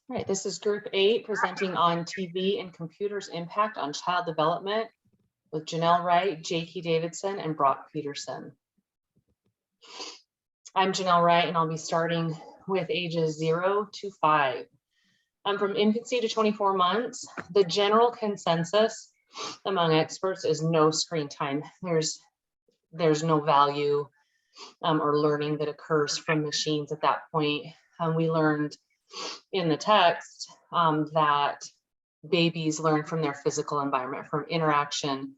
All right, this is group 8 presenting on TV and computers impact on child development with Janelle Wright, J.K. Davidson, and Brock Peterson. I'm Janelle Wright, and I'll be starting with ages 0 to 5. From infancy to 24 months, the general consensus among experts is no screen time. There's no value or learning that occurs from machines at that point. We learned in the text that babies learn from their physical environment, from interaction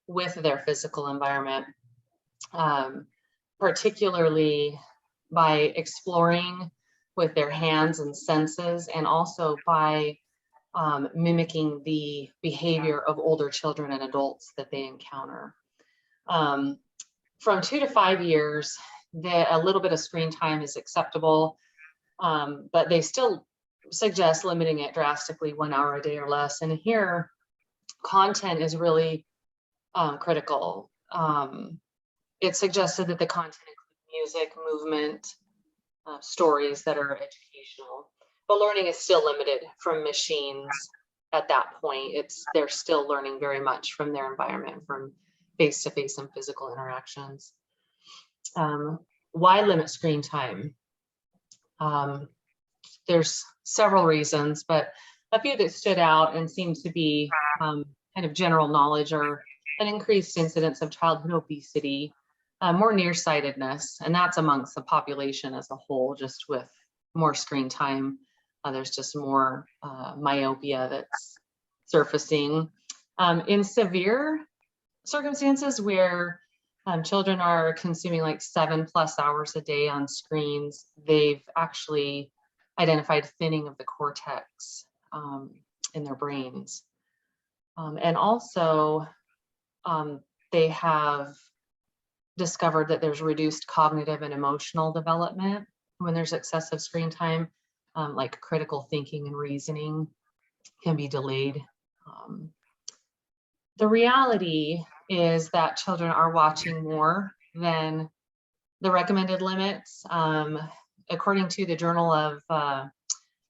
with their physical environment, particularly by exploring with their hands and senses, and also by mimicking the behavior of older children and adults that they encounter. From 2 to 5 years, a little bit of screen time is acceptable, but they still suggest limiting it drastically, 1 hour a day or less. And here, content is really critical. It's suggested that the content include music, movement, stories that are educational, but learning is still limited from machines at that point. They're still learning very much from their environment, from face-to-face and physical interactions. Why limit screen time? There's several reasons, but a few that stood out and seem to be kind of general knowledge are an increased incidence of childhood obesity, more nearsightedness, and that's amongst the population as a whole. Just with more screen time, there's just more myopia that's surfacing. In severe circumstances where children are consuming like 7+ hours a day on screens, they've actually identified thinning of the cortex in their brains. And also, they have discovered that there's reduced cognitive and emotional development when there's excessive screen time, like critical thinking and reasoning can be delayed. The reality is that children are watching more than the recommended limits. According to the Journal of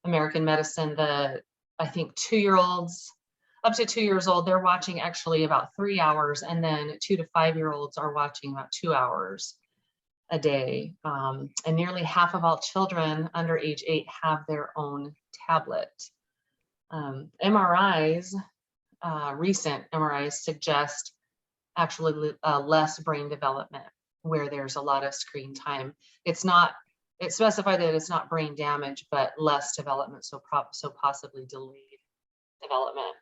American Medicine, I think 2-year-olds, up to 2 years old, they're watching actually about 3 hours, and then 2 to 5-year-olds are watching about 2 hours a day. And nearly half of all children under age 8 have their own tablet. MRIs, recent MRIs suggest actually less brain development where there's a lot of screen time. It's specified that it's not brain damage, but less development, so possibly delayed development.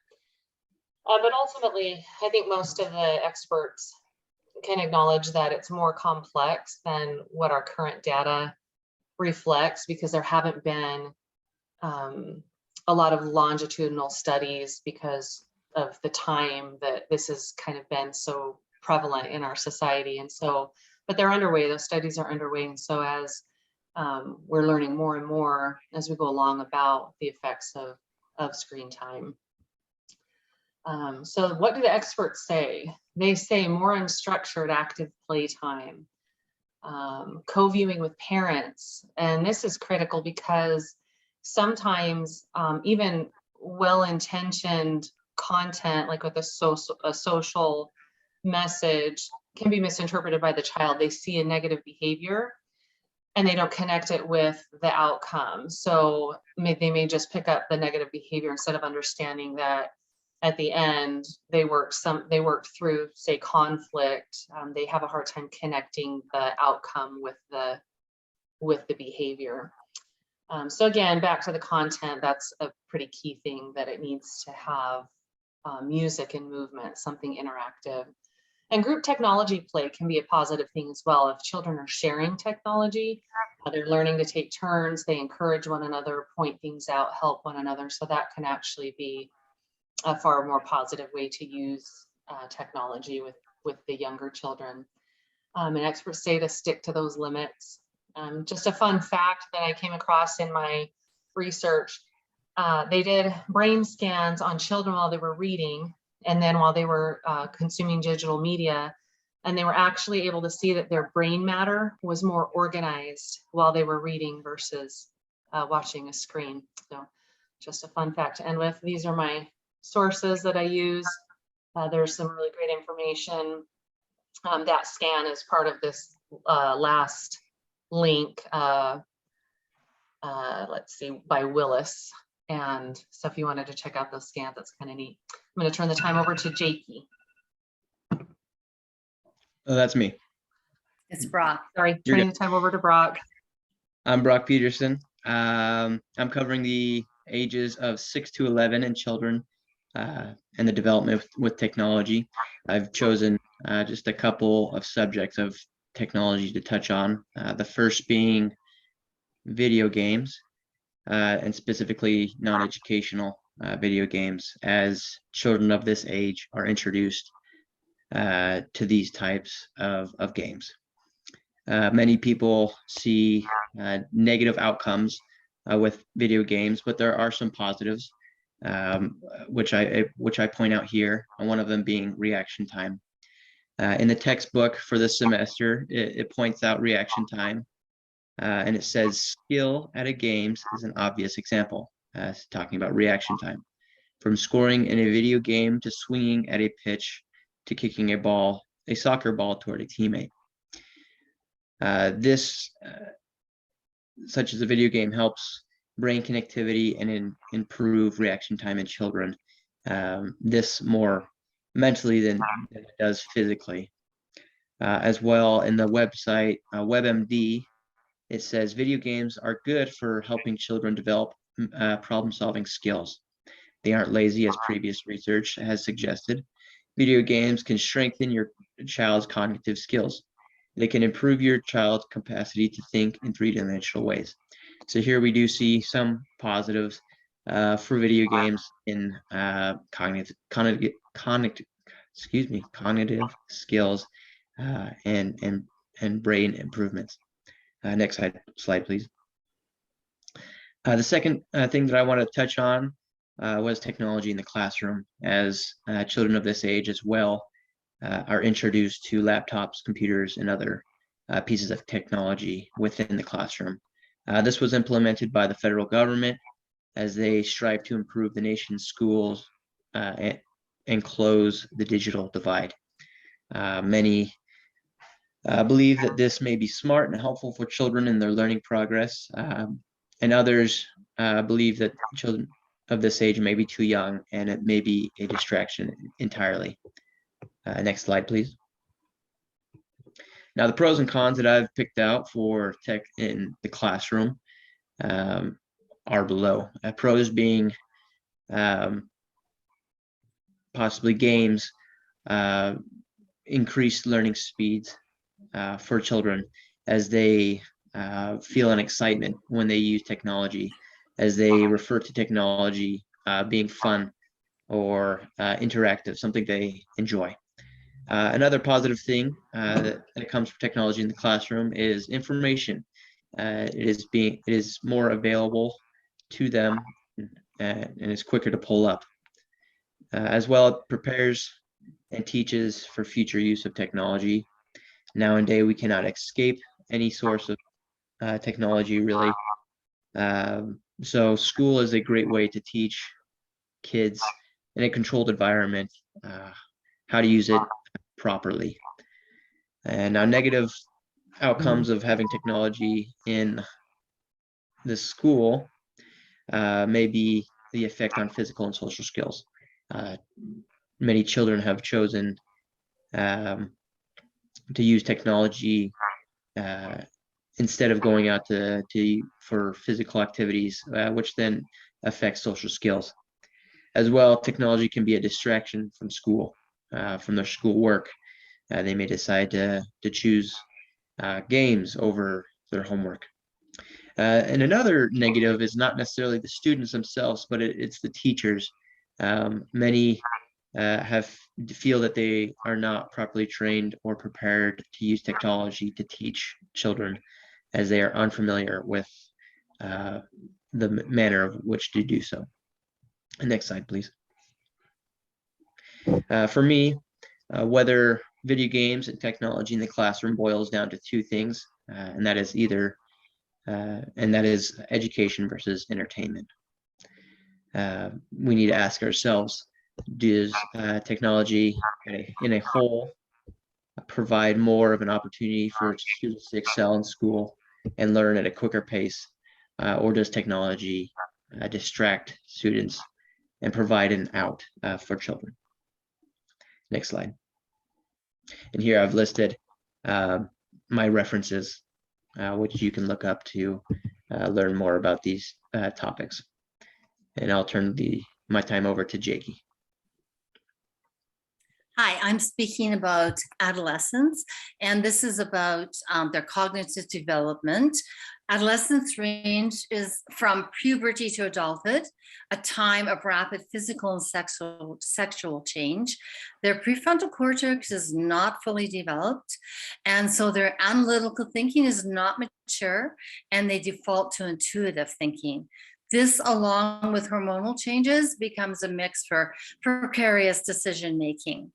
But ultimately, I think most of the experts can acknowledge that it's more complex than what our current data reflects, because there haven't been a lot of longitudinal studies because of the time that this has kind of been so prevalent in our society. And so, but they're underway, those studies are underway. And so as we're learning more and more as we go along about the effects of screen time. So what do the experts say? They say more unstructured active playtime, co-viewing with parents. And this is critical because sometimes even well-intentioned content, like with a social message, can be misinterpreted by the child. They see a negative behavior and they don't connect it with the outcome. So they may just pick up the negative behavior instead of understanding that at the end they worked through, say, conflict. They have a hard time connecting the outcome with the behavior. So again, back to the content, that's a pretty key thing, that it needs to have music and movement, something interactive. And group technology play can be a positive thing as well. If children are sharing technology, they're learning to take turns, they encourage one another, point things out, help one another. So that can actually be a far more positive way to use technology with the younger children. And experts say to stick to those limits. Just a fun fact that I came across in my research, they did brain scans on children while they were reading, and then while they were consuming digital media, and they were actually able to see that their brain matter was more organized while they were reading versus watching a screen. So just a fun fact to end with. These are my sources that I use. There's some really great information. That scan is part of this last link. Let's see, by Willis. And so if you wanted to check out those scans, that's kind of neat. I'm going to turn the time over to Jakey. Oh, that's me. It's Brock. Sorry, turning the time over to Brock. I'm Brock Peterson. I'm covering the ages of 6 to 11 in children and the development with technology. I've chosen just a couple of subjects of technology to touch on. The first being video games, and specifically non-educational video games, as children of this age are introduced to these types of games. Many people see negative outcomes with video games, but there are some positives, which I point out here, and one of them being reaction time. In the textbook for this semester, it points out reaction time, and it says skill at a games is an obvious example, talking about reaction time. From scoring in a video game to swinging at a pitch to kicking a soccer ball toward a teammate. This, such as a video game, helps brain connectivity and improve reaction time in children. This more mentally than it does physically. As well, in the website WebMD, it says video games are good for helping children develop problem-solving skills. They aren't lazy, as previous research has suggested. Video games can strengthen your child's cognitive skills. They can improve your child's capacity to think in three-dimensional ways. So here we do see some positives for video games in cognitive skills and brain improvements. Next slide, please. The second thing that I want to touch on was technology in the classroom, as children of this age as well are introduced to laptops, computers, and other pieces of technology within the classroom. This was implemented by the federal government as they strive to improve the nation's schools and close the digital divide. Many believe that this may be smart and helpful for children in their learning progress, and others believe that children of this age may be too young and it may be a distraction entirely. Next slide, please. Now, the pros and cons that I've picked out for tech in the classroom are below. Pros being possibly games, increased learning speeds for children as they feel an excitement when they use technology, as they refer to technology being fun or interactive, something they enjoy. Another positive thing that comes from technology in the classroom is information. It is more available to them and is quicker to pull up. As well, it prepares and teaches for future use of technology. Nowadays, we cannot escape any source of technology, really. So school is a great way to teach kids in a controlled environment how to use it properly. And now, negative outcomes of having technology in the school may be the effect on physical and social skills. Many children have chosen to use technology instead of going out for physical activities, which then affects social skills. As well, technology can be a distraction from school, from their school work. They may decide to choose games over their homework. And another negative is not necessarily the students themselves, but it's the teachers. Many feel that they are not properly trained or prepared to use technology to teach children, as they are unfamiliar with the manner of which to do so. Next slide, please. For me, whether video games and technology in the classroom boils down to two things, and that is education versus entertainment. we need to ask ourselves, does technology in a whole provide more of an opportunity for students to excel in school and learn at a quicker pace, or does technology distract students and provide an out for children? Next slide. And here I've listed my references, which you can look up to learn more about these topics. And I'll turn my time over to Jakey. Hi, I'm speaking about adolescents, and this is about their cognitive development. Adolescence range is from puberty to adulthood, a time of rapid physical and sexual change. Their prefrontal cortex is not fully developed, and so their analytical thinking is not mature, and they default to intuitive thinking. This, along with hormonal changes, becomes a mix for precarious decision-making.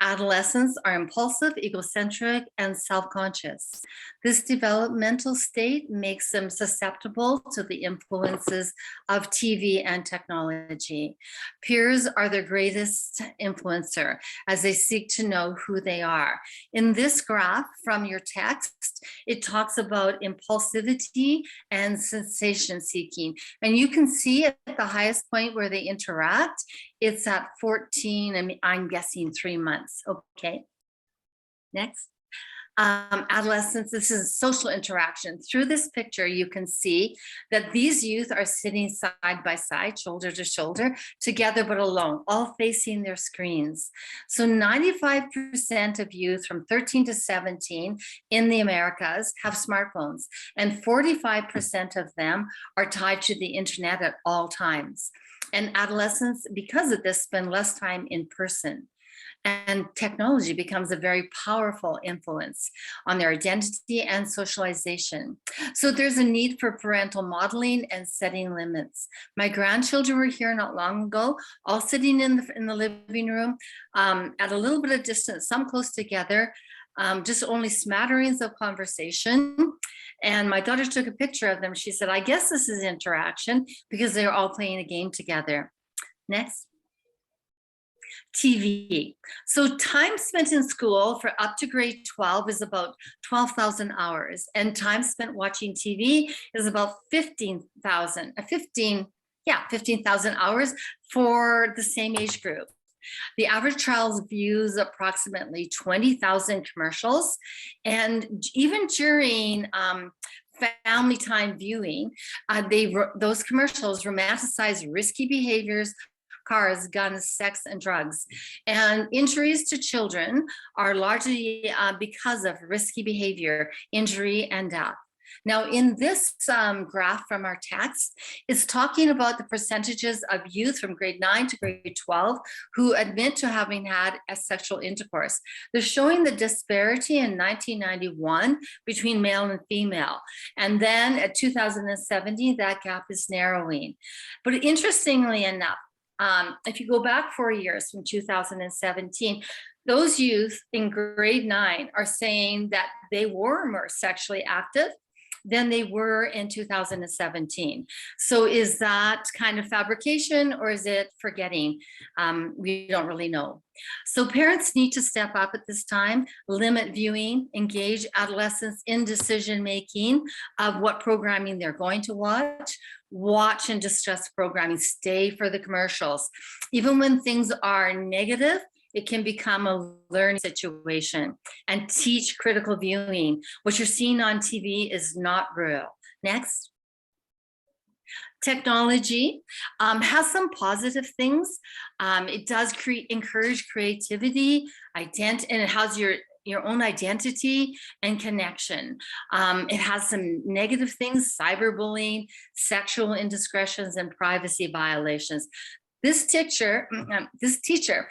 Adolescents are impulsive, egocentric, and self-conscious. This developmental state makes them susceptible to the influences of TV and technology. Peers are their greatest influencer as they seek to know who they are. In this graph from your text, it talks about impulsivity and sensation seeking. And you can see at the highest point where they interact, it's at 14, and I'm guessing 3 months. Okay, next. Adolescence, this is social interaction. Through this picture, you can see that these youth are sitting side by side, shoulder to shoulder, together but alone, all facing their screens. So 95% of youth from 13 to 17 in the Americas have smartphones, and 45% of them are tied to the internet at all times. And adolescents, because of this, spend less time in person. And technology becomes a very powerful influence on their identity and socialization. So there's a need for parental modeling and setting limits. My grandchildren were here not long ago, all sitting in the living room at a little bit of distance, some close together, just only smatterings of conversation. And my daughter took a picture of them. She said, I guess this is interaction because they're all playing a game together. Next. TV. So time spent in school for up to grade 12 is about 12,000 hours, and time spent watching TV is about 15,000 hours for the same age group. The average child views approximately 20,000 commercials, and even during family time viewing, those commercials romanticize risky behaviors, cars, guns, sex, and drugs. And injuries to children are largely because of risky behavior, injury, and death. Now, in this graph from our text, it's talking about the percentages of youth from grade 9 to grade 12 who admit to having had a sexual intercourse. They're showing the disparity in 1991 between male and female. And then at 2017, that gap is narrowing. But interestingly enough, if you go back 4 years from 2017, those youth in grade 9 are saying that they were more sexually active than they were in 2017. So is that kind of fabrication, or is it forgetting? We don't really know. So parents need to step up at this time, limit viewing, engage adolescents in decision-making of what programming they're going to watch and distress programming, stay for the commercials. Even when things are negative, it can become a learning situation, and teach critical viewing. What you're seeing on TV is not real. Next. Technology has some positive things. It does encourage creativity, and it has your own identity and connection. It has some negative things, cyberbullying, sexual indiscretions, and privacy violations. This teacher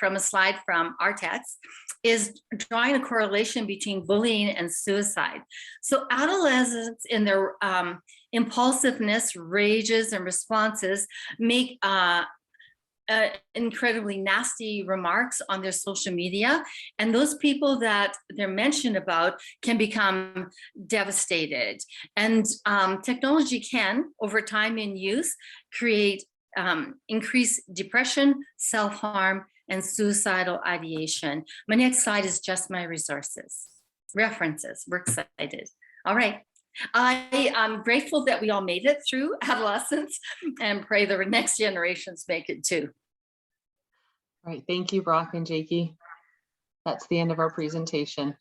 from a slide from our text is drawing a correlation between bullying and suicide. So adolescents in their impulsiveness, rages, and responses make incredibly nasty remarks on their social media, and those people that they're mentioned about can become devastated. And technology can, over time in use, create increase depression, self-harm, and suicidal ideation. My next slide is just my references. We're excited. All right. I am grateful that we all made it through adolescence and pray the next generations make it too. All right, thank you, Brock and Jakey. That's the end of our presentation.